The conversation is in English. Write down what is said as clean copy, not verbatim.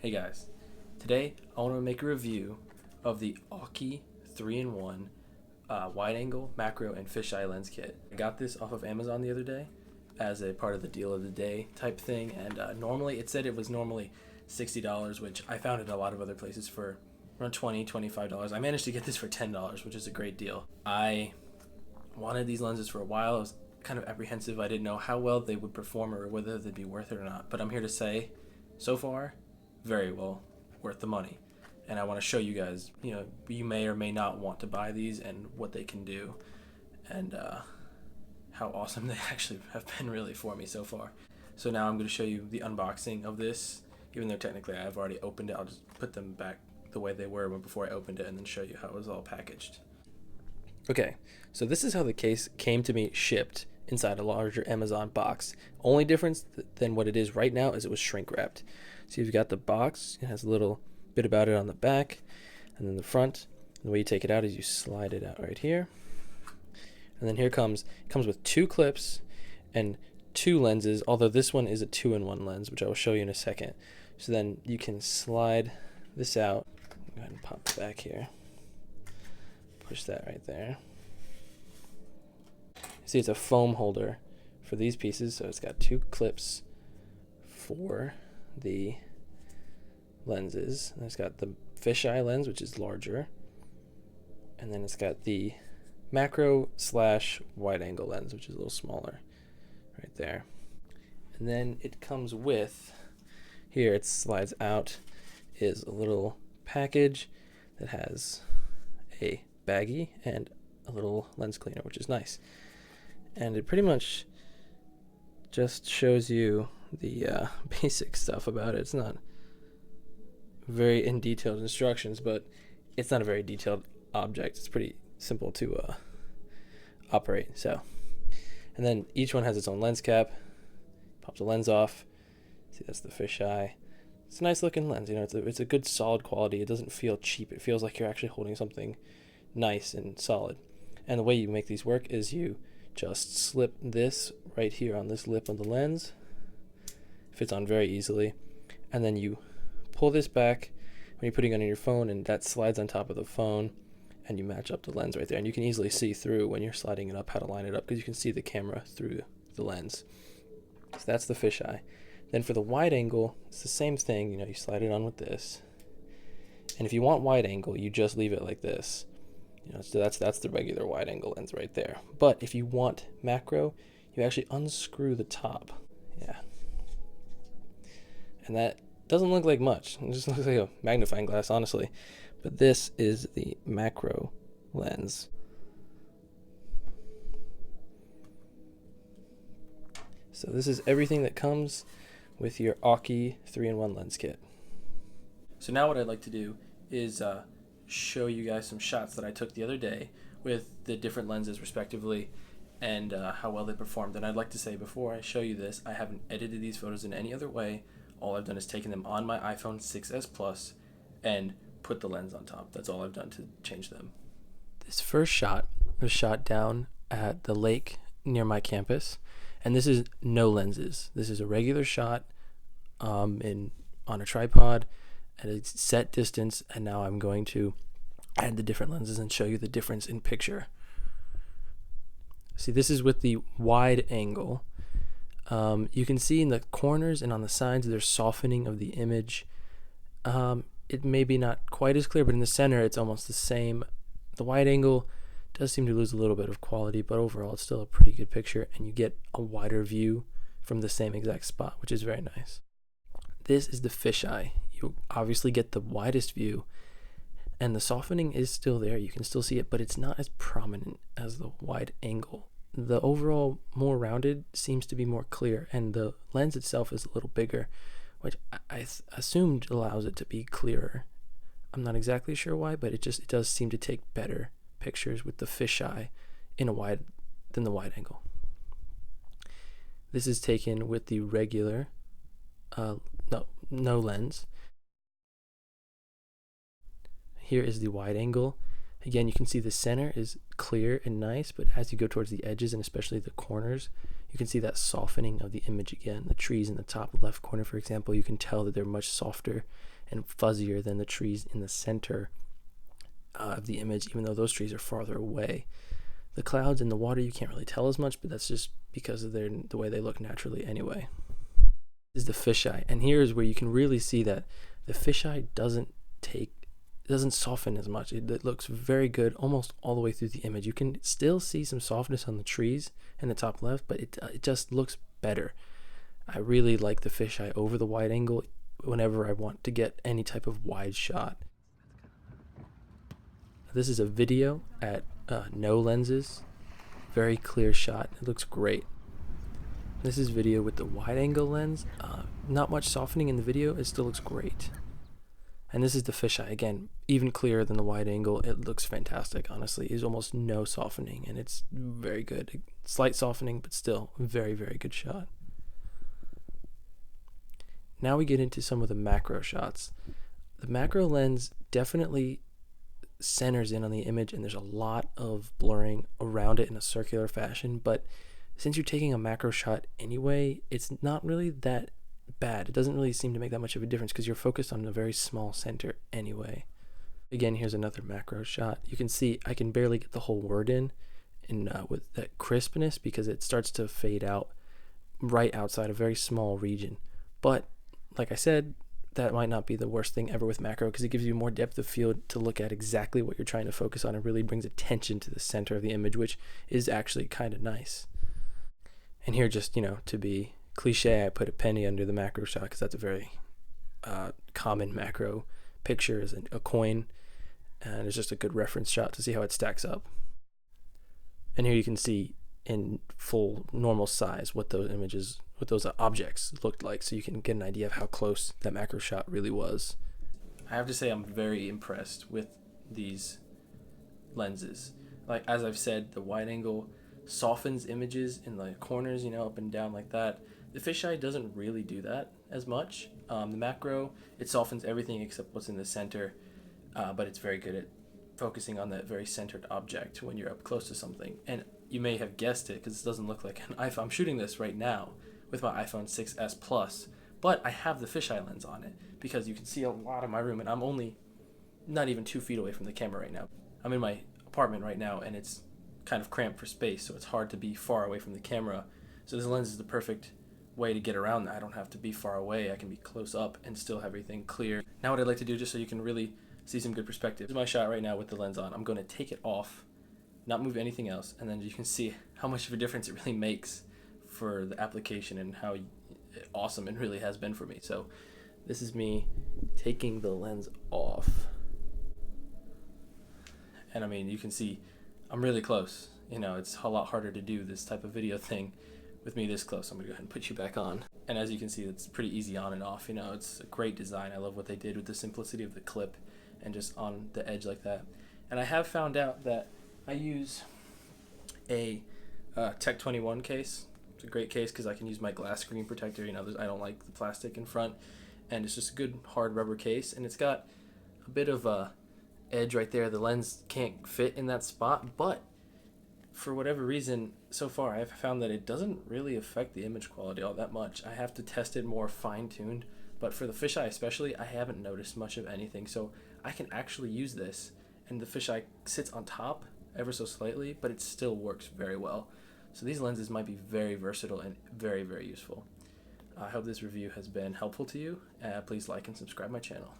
Hey guys, today I want to make a review of the Aukey 3-in-1 wide angle, macro, and fisheye lens kit. I got this off of Amazon the other day as a part of the deal of the day type thing, and normally it said it was normally $60, which I found in a lot of other places for around $20, $25. I managed to get this for $10, which is a great deal. I wanted these lenses for a while. I was kind of apprehensive. I didn't know how well they would perform or whether they'd be worth it or not, but I'm here to say, so far, very well worth the money. And I want to show you guys, you may or may not want to buy these and what they can do, and how awesome they actually have been really for me so far. So now I'm going to show you the unboxing of this. Even though technically I've already opened it, I'll just put them back the way they were before I opened it and then show you how it was all packaged. Okay, so this is how the case came to me shipped inside a larger Amazon box. Only difference than what it is right now is it was shrink wrapped. So you've got the box, it has a little bit about it on the back, and then the front. And the way you take it out is you slide it out right here. And then it comes with two clips and two lenses, although this one is a 2-in-1 lens, which I will show you in a second. So then you can slide this out. Go ahead and pop it back here. Push that right there. See, it's a foam holder for these pieces, so it's got two clips for the lenses. And it's got the fisheye lens, which is larger, and then it's got the macro / wide angle lens, which is a little smaller right there. And then it comes with, here it slides out, is a little package that has a baggie and a little lens cleaner, which is nice. And it pretty much just shows you the basic stuff about it. It's not very in detailed instructions, but it's not a very detailed object. It's pretty simple to operate. So, and then each one has its own lens cap. Pops the lens off. See, that's the fisheye. It's a nice looking lens. It's a good solid quality. It doesn't feel cheap. It feels like you're actually holding something nice and solid. And the way you make these work is you just slip this right here on this lip of the lens. Fits on very easily. And then you pull this back when you're putting it on your phone, and that slides on top of the phone, and you match up the lens right there. And you can easily see through when you're sliding it up how to line it up, because you can see the camera through the lens. So that's the fisheye. Then for the wide angle, it's the same thing. You slide it on with this. And if you want wide angle, you just leave it like this. So that's the regular wide angle lens right there. But if you want macro, you actually unscrew the top. Yeah. And that doesn't look like much. It just looks like a magnifying glass, honestly. But this is the macro lens. So this is everything that comes with your Aukey 3-in-1 lens kit. So now what I'd like to do is show you guys some shots that I took the other day with the different lenses respectively, and how well they performed. And I'd like to say, before I show you this, I haven't edited these photos in any other way. All I've done is taken them on my iPhone 6s Plus and put the lens on top. That's all I've done to change them. This first shot was shot down at the lake near my campus, and this is no lenses. This is a regular shot on a tripod at a set distance, and now I'm going to add the different lenses and show you the difference in picture. See, this is with the wide angle. You can see in the corners and on the sides there's softening of the image. It may be not quite as clear, but in the center it's almost the same. The wide angle does seem to lose a little bit of quality, but overall it's still a pretty good picture, and you get a wider view from the same exact spot, which is very nice. This is the fisheye. You obviously get the widest view, and the softening is still there. You can still see it, but it's not as prominent as the wide angle. The overall more rounded seems to be more clear, and the lens itself is a little bigger, which I assumed allows it to be clearer. I'm not exactly sure why, but it does seem to take better pictures with the fisheye than the wide angle. This is taken with the regular no lens. Here is the wide angle. Again, you can see the center is clear and nice, but as you go towards the edges and especially the corners, you can see that softening of the image again. The trees in the top left corner, for example, you can tell that they're much softer and fuzzier than the trees in the center of the image, even though those trees are farther away. The clouds and the water, you can't really tell as much, but that's just because of the way they look naturally anyway. This is the fisheye, and here's where you can really see that the fisheye doesn't soften as much. It looks very good almost all the way through the image. You can still see some softness on the trees in the top left, but it just looks better. I really like the fisheye over the wide angle whenever I want to get any type of wide shot. This is a video at no lenses, very clear shot. It looks great. This is video with the wide angle lens. Not much softening in the video. It still looks great. And this is the fisheye, again, even clearer than the wide angle. It looks fantastic, honestly. There's almost no softening, and it's very good. Slight softening, but still very, very good shot. Now we get into some of the macro shots. The macro lens definitely centers in on the image, and there's a lot of blurring around it in a circular fashion, but since you're taking a macro shot anyway, it's not really that bad. It doesn't really seem to make that much of a difference because you're focused on a very small center anyway. Again, here's another macro shot. You can see I can barely get the whole word in with that crispness because it starts to fade out right outside a very small region. But like I said, that might not be the worst thing ever with macro because it gives you more depth of field to look at exactly what you're trying to focus on. It really brings attention to the center of the image, which is actually kind of nice. And here, just, to be cliche, I put a penny under the macro shot because that's a very common macro picture, is a coin, and it's just a good reference shot to see how it stacks up. And here you can see in full normal size what those objects looked like, so you can get an idea of how close that macro shot really was. I have to say I'm very impressed with these lenses. Like, as I've said, the wide angle softens images in the corners, up and down like that. The fisheye doesn't really do that as much. The macro, it softens everything except what's in the center, but it's very good at focusing on that very centered object when you're up close to something. And you may have guessed it because this doesn't look like an iPhone. I'm shooting this right now with my iPhone 6s Plus, but I have the fisheye lens on it because you can see a lot of my room, and I'm only not even 2 feet away from the camera right now. I'm in my apartment right now, and it's kind of cramped for space, so it's hard to be far away from the camera. So this lens is the perfect way to get around that. I don't have to be far away. I can be close up and still have everything clear. Now what I'd like to do, just so you can really see some good perspective, this is my shot right now with the lens on. I'm going to take it off, not move anything else, and then you can see how much of a difference it really makes for the application and how awesome it really has been for me. So this is me taking the lens off. And I mean, you can see I'm really close. It's a lot harder to do this type of video thing with me this close. I'm gonna go ahead and put you back on. And as you can see, it's pretty easy on and off. It's a great design. I love what they did with the simplicity of the clip and just on the edge like that. And I have found out that I use a Tech 21 case. It's a great case because I can use my glass screen protector. I don't like the plastic in front, and it's just a good hard rubber case, and it's got a bit of a edge right there. The lens can't fit in that spot, but for whatever reason, so far I've found that it doesn't really affect the image quality all that much. I have to test it more fine-tuned, but for the fisheye especially, I haven't noticed much of anything. So I can actually use this, and the fisheye sits on top ever so slightly, but it still works very well. So these lenses might be very versatile and very, very useful. I hope this review has been helpful to you. Please like and subscribe my channel.